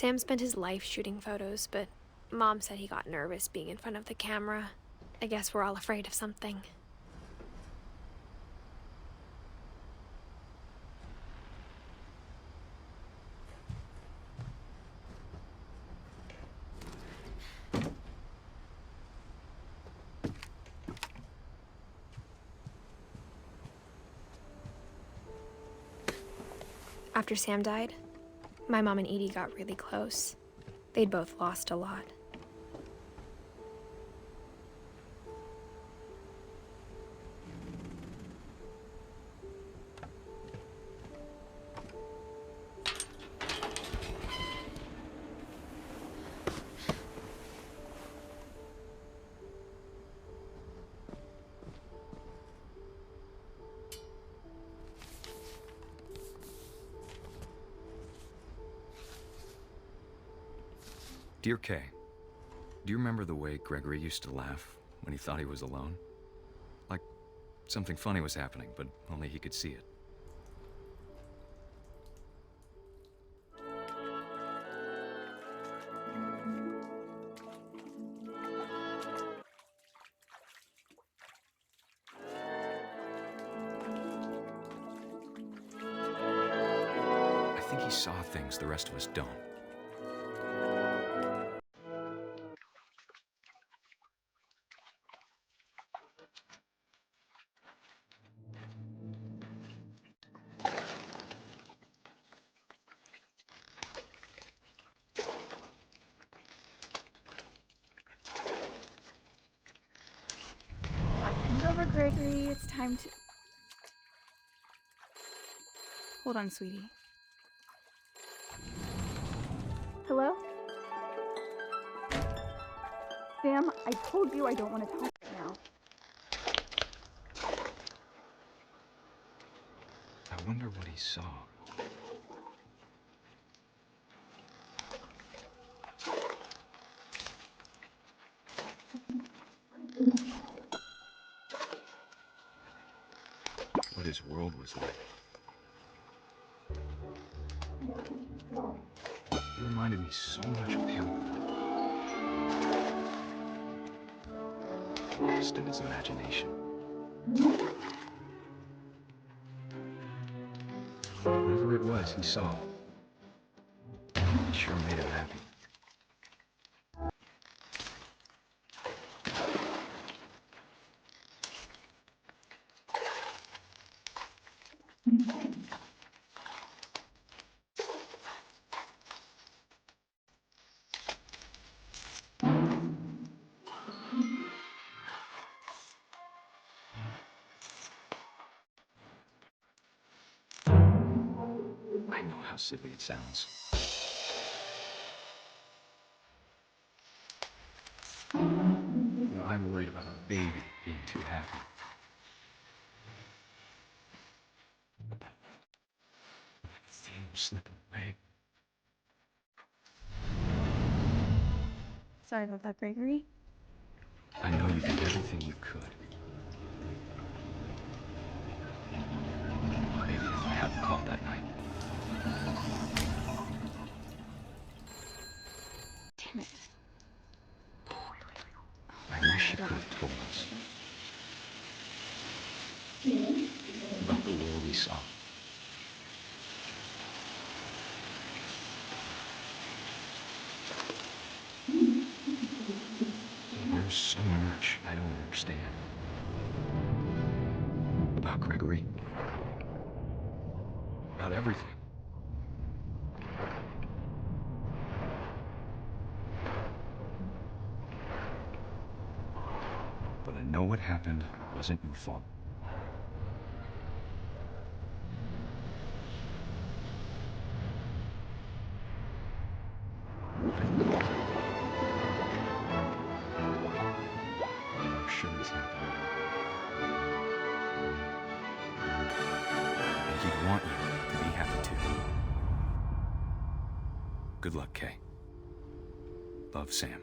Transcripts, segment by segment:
Sam spent his life shooting photos, but Mom said he got nervous being in front of the camera. I guess we're all afraid of something. After Sam died, my mom and Edie got really close. They'd both lost a lot. Dear Kay, do you remember the way Gregory used to laugh when he thought he was alone? Like something funny was happening, but only he could see it. I think he saw things the rest of us don't. It's over, Gregory. It's time to... Hold on, sweetie. Hello? Sam, I told you I don't want to talk right now. I wonder what he saw. What his world was like. He reminded me so much of him. Just in his imagination. Whatever it was he saw, it sure made him happy. I know how silly it sounds. You know, I'm worried about a baby being too happy. Things slipping away. Sorry about that, Gregory. I know you did everything you could. Maybe if I hadn't called that night. Damn it. I wish you could have told us about the world we saw. There's so much I don't understand about Gregory, about everything. But I know what happened wasn't your fault. I'm sure he's happy. And he'd want you to be happy too. Good luck, Kay. Love, Sam.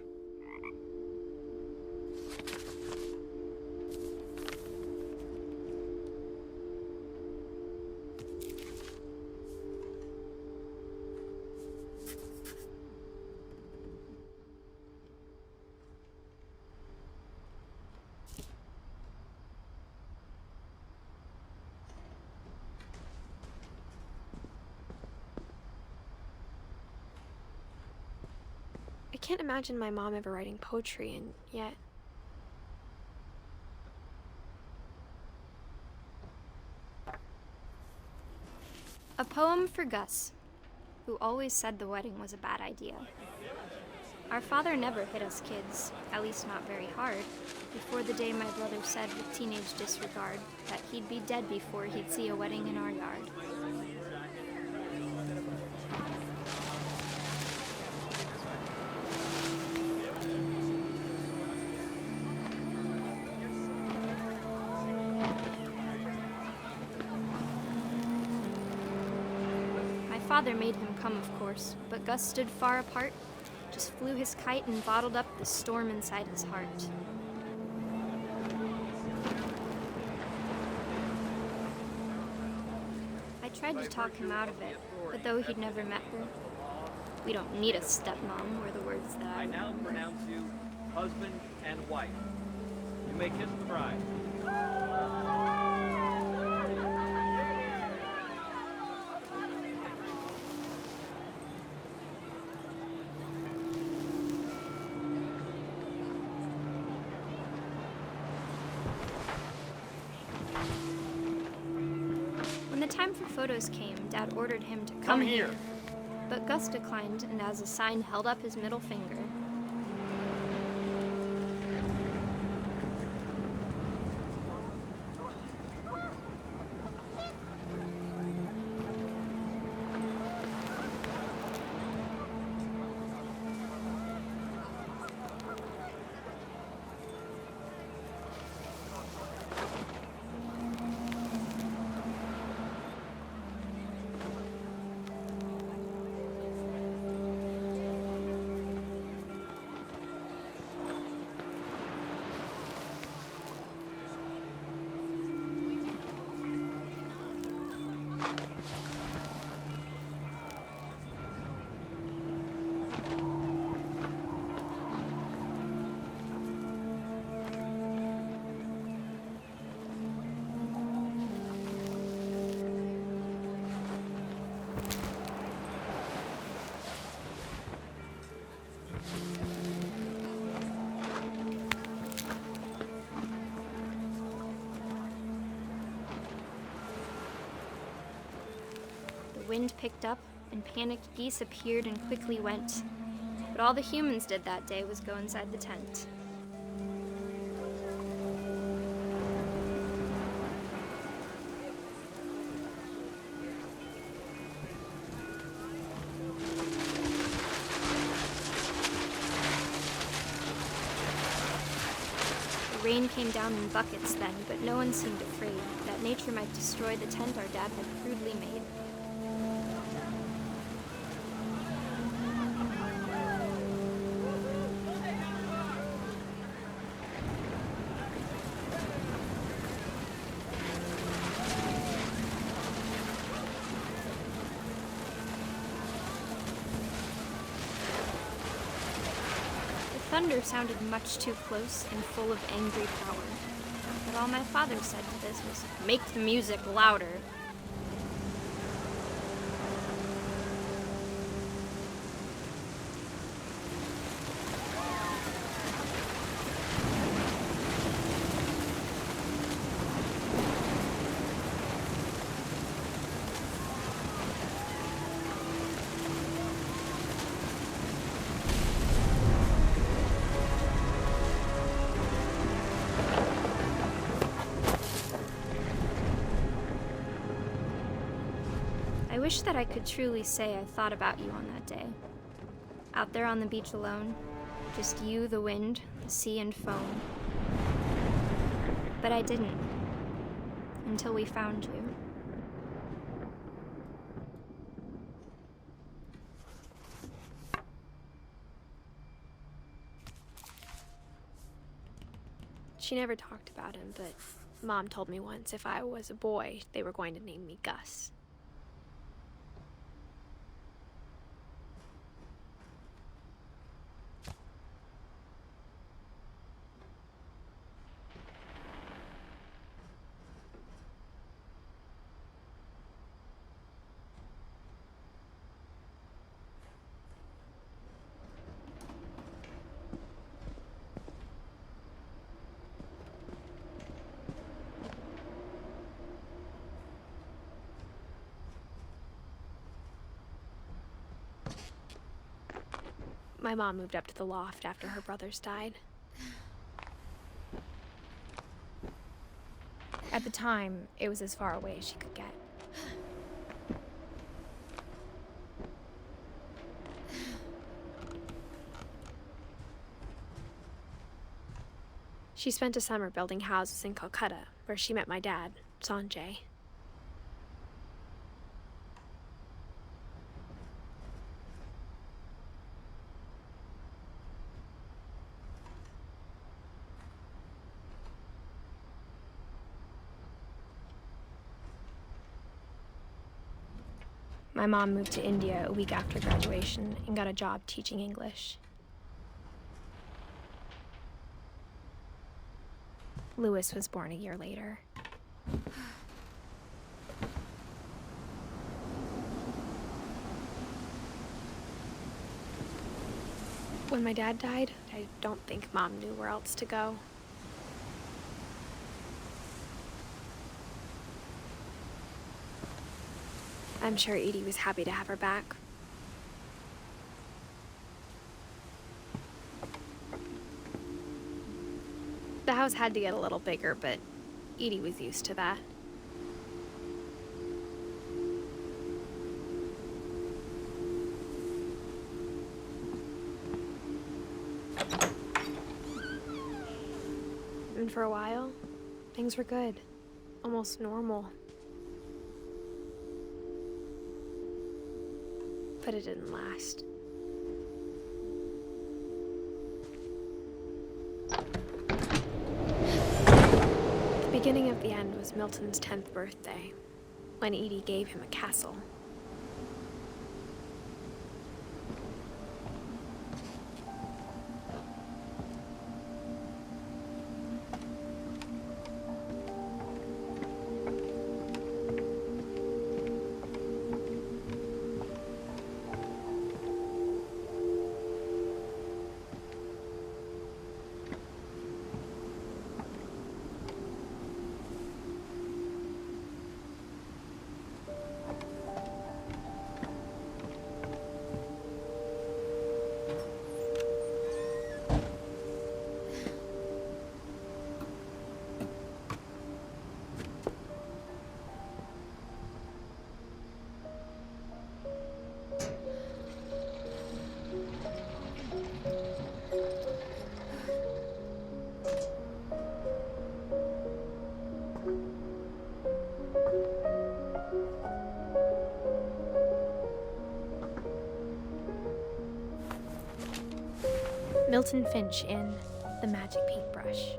can't imagine my mom ever writing poetry, and yet... A poem for Gus, who always said the wedding was a bad idea. Our father never hit us kids, at least not very hard, before the day my brother said with teenage disregard that he'd be dead before he'd see a wedding in our yard. My father made him come, of course, but Gus stood far apart, just flew his kite and bottled up the storm inside his heart. I tried to talk him out of it, but though he'd never met her, we don't need a stepmom were the words that I now pronounce you husband and wife. You may kiss the bride. When the time for photos came, Dad ordered him to Come here. But Gus declined, and as a sign held up his middle finger. The wind picked up, and panicked geese appeared and quickly went. But all the humans did that day was go inside the tent. The rain came down in buckets then, but no one seemed afraid that nature might destroy the tent our dad had crudely made. Thunder sounded much too close and full of angry power. But all my father said to this was, "Make the music louder." I wish that I could truly say I thought about you on that day. Out there on the beach alone, just you, the wind, the sea, and foam. But I didn't, until we found you. She never talked about him, but Mom told me once if I was a boy, they were going to name me Gus. My mom moved up to the loft after her brothers died. At the time, it was as far away as she could get. She spent a summer building houses in Calcutta, where she met my dad, Sanjay. My mom moved to India a week after graduation and got a job teaching English. Louis was born a year later. When my dad died, I don't think Mom knew where else to go. I'm sure Edie was happy to have her back. The house had to get a little bigger, but Edie was used to that. And for a while, things were good. Almost normal. But it didn't last. The beginning of the end was Milton's 10th birthday, when Edie gave him a castle. Milton Finch in The Magic Paintbrush.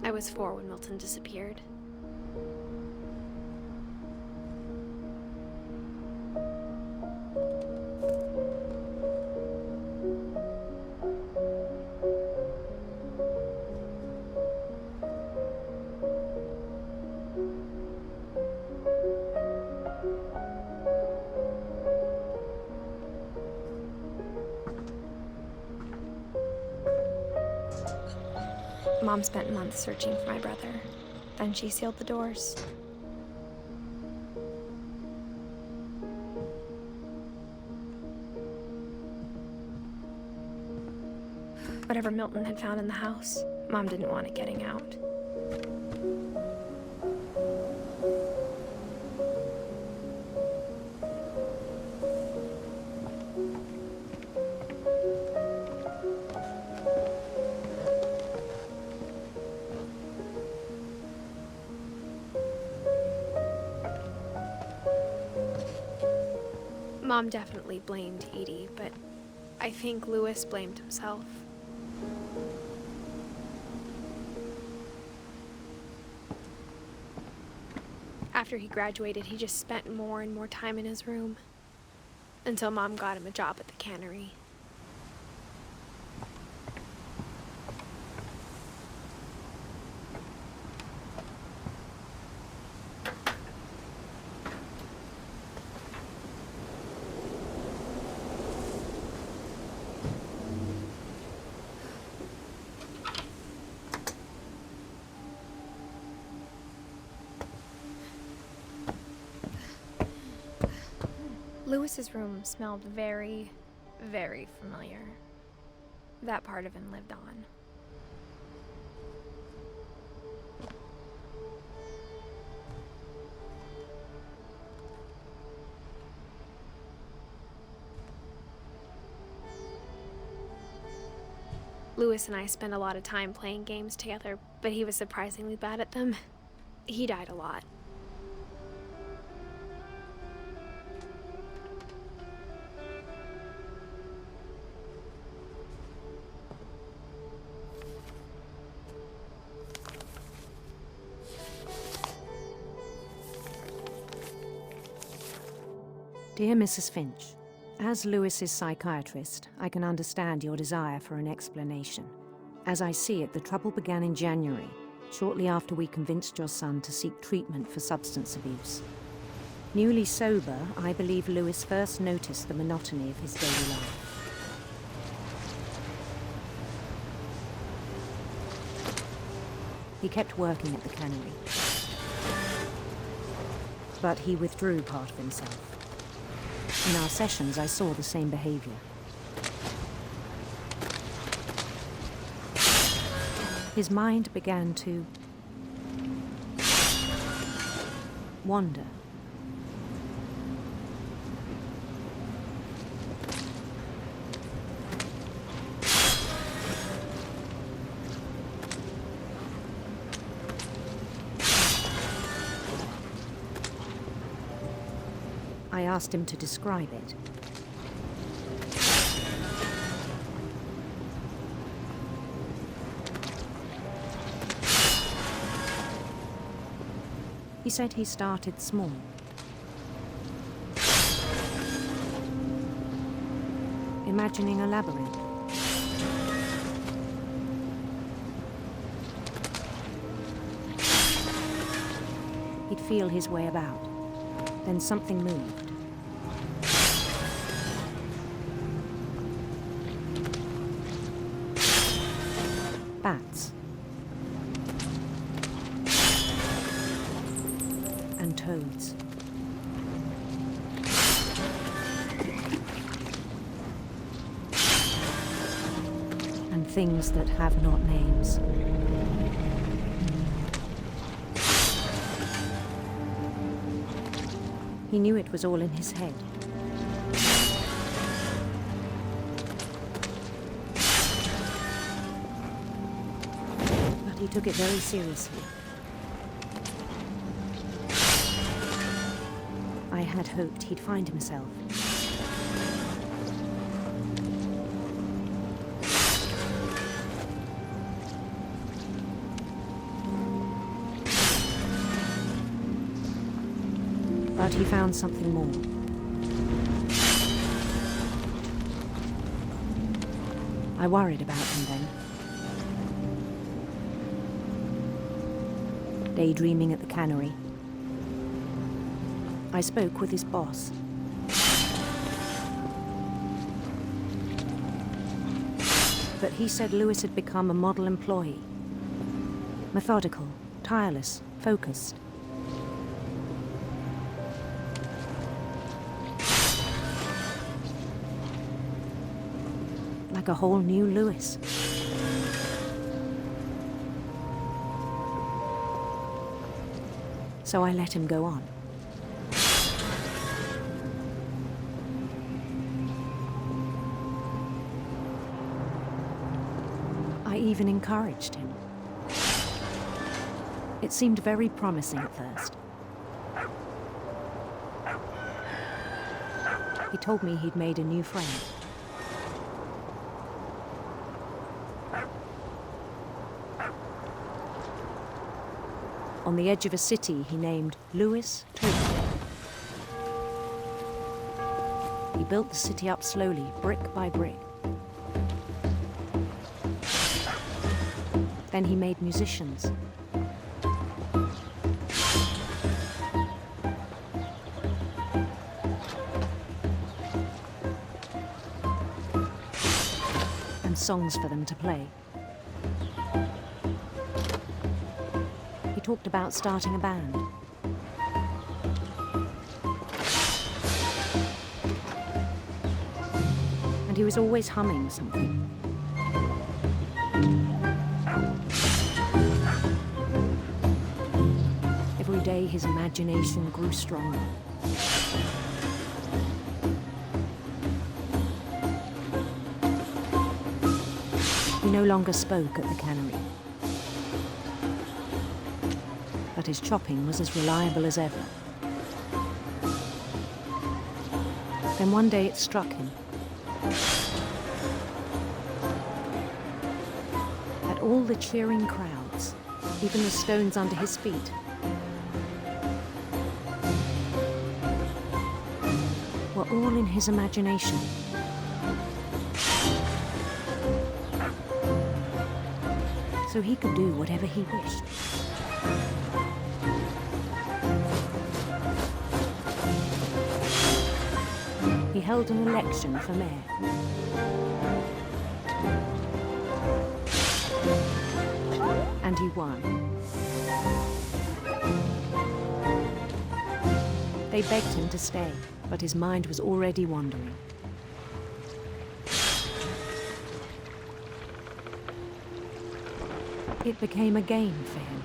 I was 4 when Milton disappeared. Mom spent months searching for my brother. Then she sealed the doors. Whatever Milton had found in the house, Mom didn't want it getting out. Mom definitely blamed Edie, but I think Louis blamed himself. After he graduated, he just spent more and more time in his room. Until Mom got him a job at the cannery. Lewis's room smelled very, very familiar. That part of him lived on. Lewis and I spent a lot of time playing games together, but he was surprisingly bad at them. He died a lot. Dear Mrs. Finch, as Lewis's psychiatrist, I can understand your desire for an explanation. As I see it, the trouble began in January, shortly after we convinced your son to seek treatment for substance abuse. Newly sober, I believe Lewis first noticed the monotony of his daily life. He kept working at the cannery, but he withdrew part of himself. In our sessions, I saw the same behavior. His mind began to wander. I asked him to describe it. He said he started small. Imagining a labyrinth. He'd feel his way about. Then something moved. Bats. And toads. And things that have not names. He knew it was all in his head. But he took it very seriously. I had hoped he'd find himself. But he found something more. I worried about him then. Daydreaming at the cannery. I spoke with his boss. But he said Lewis had become a model employee. Methodical, tireless, focused. Like a whole new Lewis. So I let him go on. I even encouraged him. It seemed very promising at first. He told me he'd made a new friend. on the edge of a city he named Lewis Tokyo. He built the city up slowly, brick by brick. Then he made musicians. And songs for them to play. He talked about starting a band. And he was always humming something. Every day his imagination grew stronger. He no longer spoke at the cannery. But his chopping was as reliable as ever. Then one day it struck him that all the cheering crowds, even the stones under his feet, were all in his imagination. So he could do whatever he wished. He held an election for mayor. And he won. They begged him to stay, but his mind was already wandering. It became a game for him.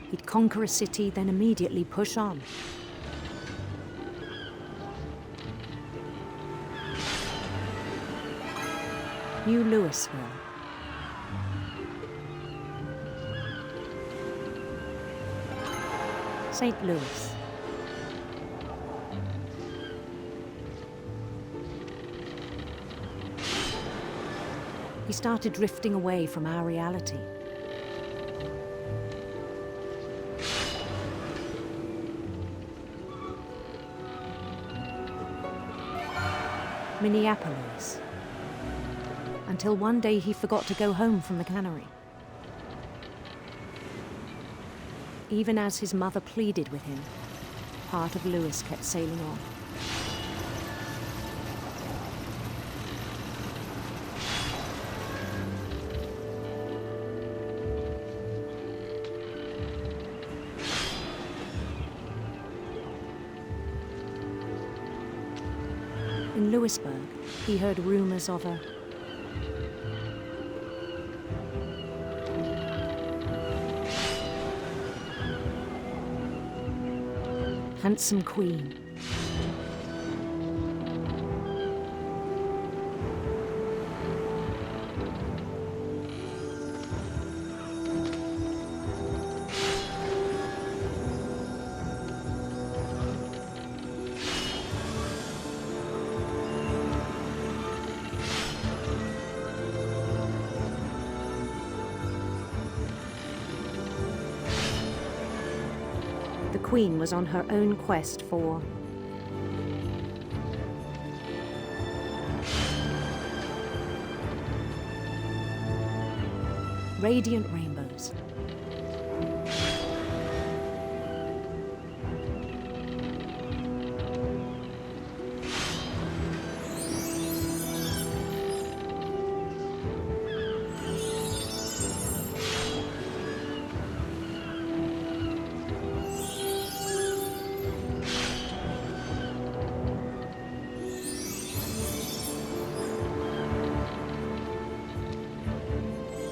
He'd conquer a city, then immediately push on. New Louisville. St. Louis. He started drifting away from our reality. Minneapolis. Until one day he forgot to go home from the cannery. Even as his mother pleaded with him, part of Lewis kept sailing on. In Louisburg, he heard rumors of a handsome queen. The queen was on her own quest for radiant rainbows.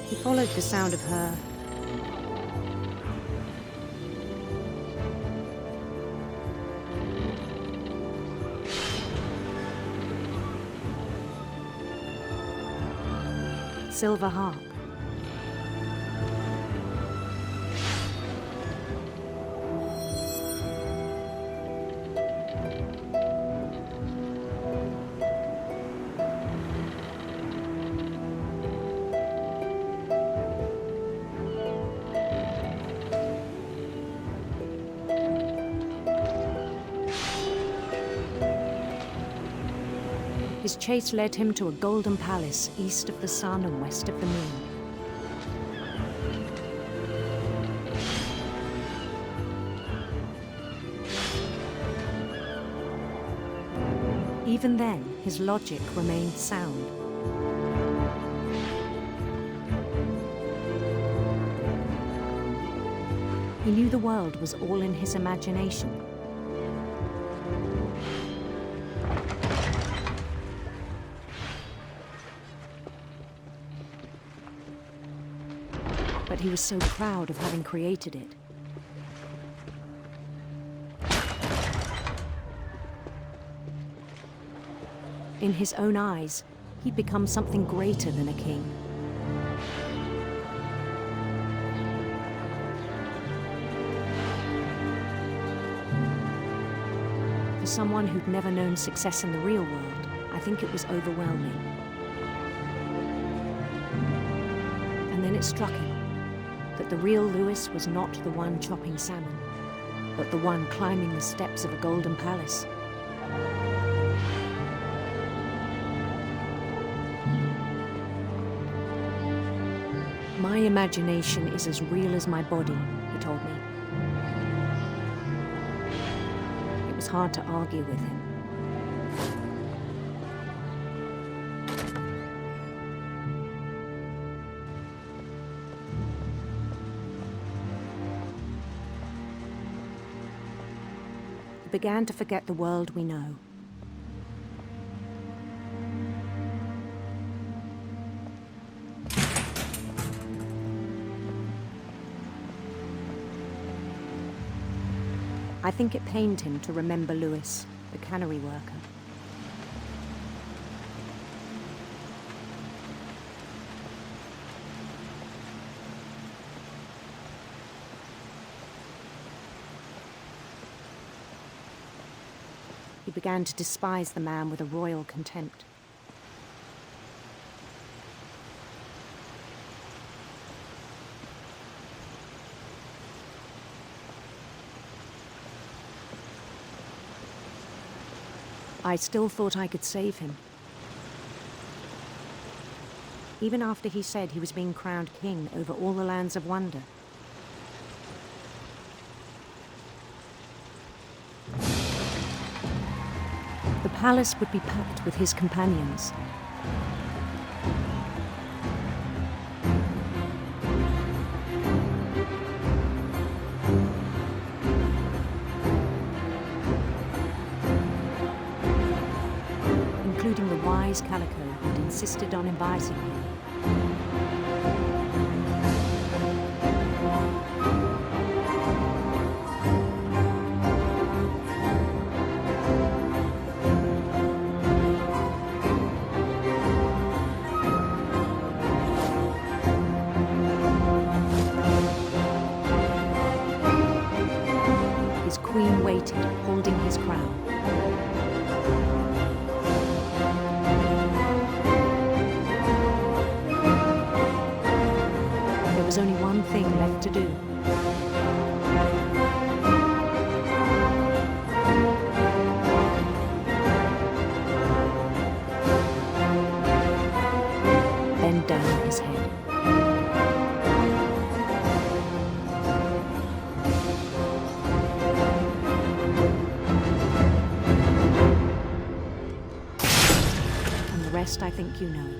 He followed the sound of her silver harp. His chase led him to a golden palace east of the sun and west of the moon. Even then, his logic remained sound. He knew the world was all in his imagination. But he was so proud of having created it. In his own eyes, he'd become something greater than a king. For someone who'd never known success in the real world, I think it was overwhelming. And then it struck him that the real Lewis was not the one chopping salmon, but the one climbing the steps of a golden palace. My imagination is as real as my body, he told me. It was hard to argue with him. We began to forget the world we know. I think it pained him to remember Lewis, the cannery worker. He began to despise the man with a royal contempt. I still thought I could save him. Even after he said he was being crowned king over all the lands of wonder. The palace would be packed with his companions. Including the wise Calico who'd insisted on inviting him. His queen waited, holding his crown. There was only one thing left to do. Bend down his head. And the rest I think you know.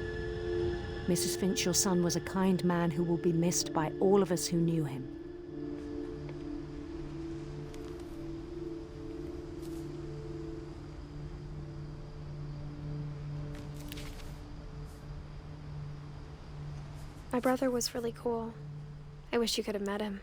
Mrs. Finch, your son was a kind man who will be missed by all of us who knew him. My brother was really cool. I wish you could have met him.